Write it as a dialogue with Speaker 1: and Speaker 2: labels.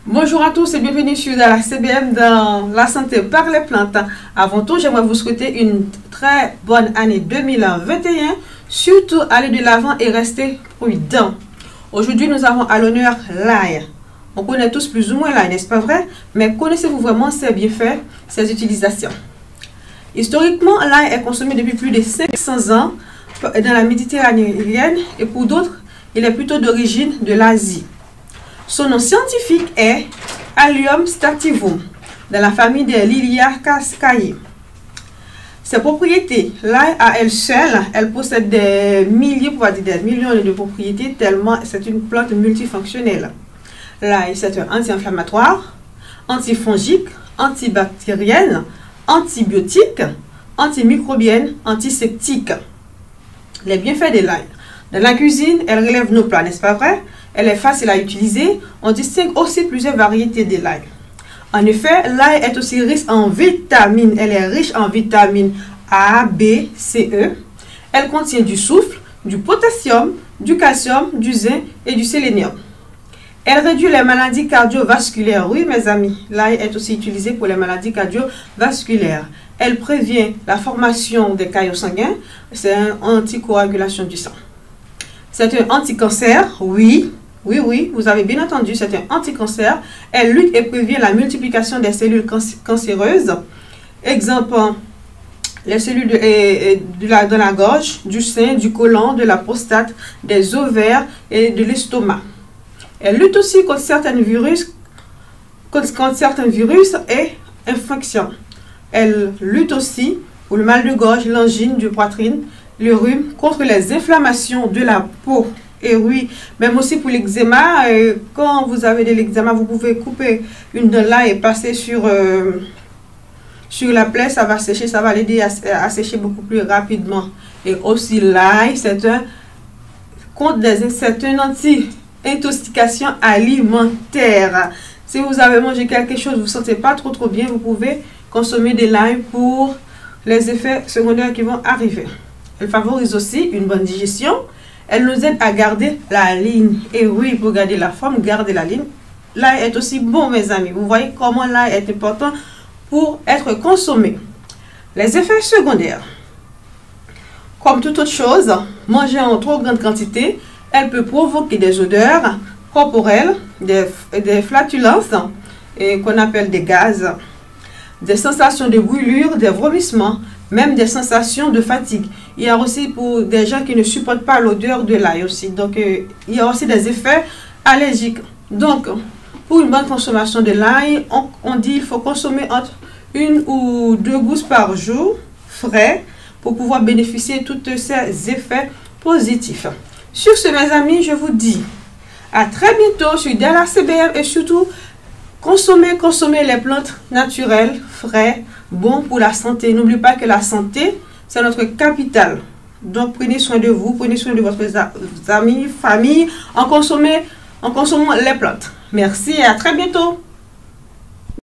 Speaker 1: Bonjour à tous et bienvenue sur la CBM dans la santé par les plantes. Avant tout, j'aimerais vous souhaiter une très bonne année 2021. Surtout, allez de l'avant et restez prudents. Aujourd'hui, nous avons à l'honneur l'ail. On connaît tous plus ou moins l'ail, n'est-ce pas vrai? Mais connaissez-vous vraiment ses bienfaits, ses utilisations? Historiquement, l'ail est consommé depuis plus de 500 ans dans la Méditerranée et pour d'autres, il est plutôt d'origine de l'Asie. Son nom scientifique est Allium sativum, dans la famille des Liliaceae. Ses propriétés, l'ail à elle seule, elle possède des milliers, voire des millions de propriétés, tellement c'est une plante multifonctionnelle. L'ail, c'est un anti-inflammatoire, antifongique, antibactérienne, antibiotique, antimicrobienne, antiseptique. Les bienfaits de l'ail. Dans la cuisine, elle relève nos plats, n'est-ce pas vrai? Elle est facile à utiliser. On distingue aussi plusieurs variétés de l'ail. En effet, l'ail est aussi riche en vitamines. Elle est riche en vitamines A, B, C, E. Elle contient du soufre, du potassium, du calcium, du zinc et du sélénium. Elle réduit les maladies cardiovasculaires. Oui, mes amis, l'ail est aussi utilisé pour les maladies cardiovasculaires. Elle prévient la formation des caillots sanguins. C'est une anticoagulation du sang. C'est un anti-cancer, oui, vous avez bien entendu, c'est un anti-cancer. Elle lutte et prévient la multiplication des cellules cancéreuses. Exemple, les cellules de la gorge, du sein, du côlon, de la prostate, des ovaires et de l'estomac. Elle lutte aussi contre certains virus et infections. Elle lutte aussi pour le mal de gorge, l'angine, de poitrine, le rhume, contre les inflammations de la peau. Et oui, même aussi pour l'eczéma, quand vous avez de l'eczéma, vous pouvez couper une de là et passer sur la plaie, ça va sécher, ça va l'aider à sécher beaucoup plus rapidement. Et aussi l'ail, c'est un anti-intoxication alimentaire. Si vous avez mangé quelque chose, vous ne vous sentez pas trop bien, vous pouvez consommer de l'ail pour les effets secondaires qui vont arriver. Elle favorise aussi une bonne digestion. Elle nous aide à garder la ligne. Et oui, pour garder la forme, garder la ligne. L'ail est aussi bon, mes amis. Vous voyez comment l'ail est important pour être consommé. Les effets secondaires. Comme toute autre chose, manger en trop grande quantité, elle peut provoquer des odeurs corporelles, des flatulences, qu'on appelle des gaz, des sensations de brûlure, des vomissements, même des sensations de fatigue. Il y a aussi pour des gens qui ne supportent pas l'odeur de l'ail aussi. Donc, il y a aussi des effets allergiques. Donc, pour une bonne consommation de l'ail, on dit qu'il faut consommer entre 1 ou 2 gousses par jour, frais, pour pouvoir bénéficier de tous ces effets positifs. Sur ce, mes amis, je vous dis à très bientôt sur la CBM et surtout, consommez les plantes naturelles, frais, bons pour la santé. N'oubliez pas que la santé, c'est notre capital. Donc, prenez soin de vous, prenez soin de votre amis, famille, en consommant les plantes. Merci et à très bientôt.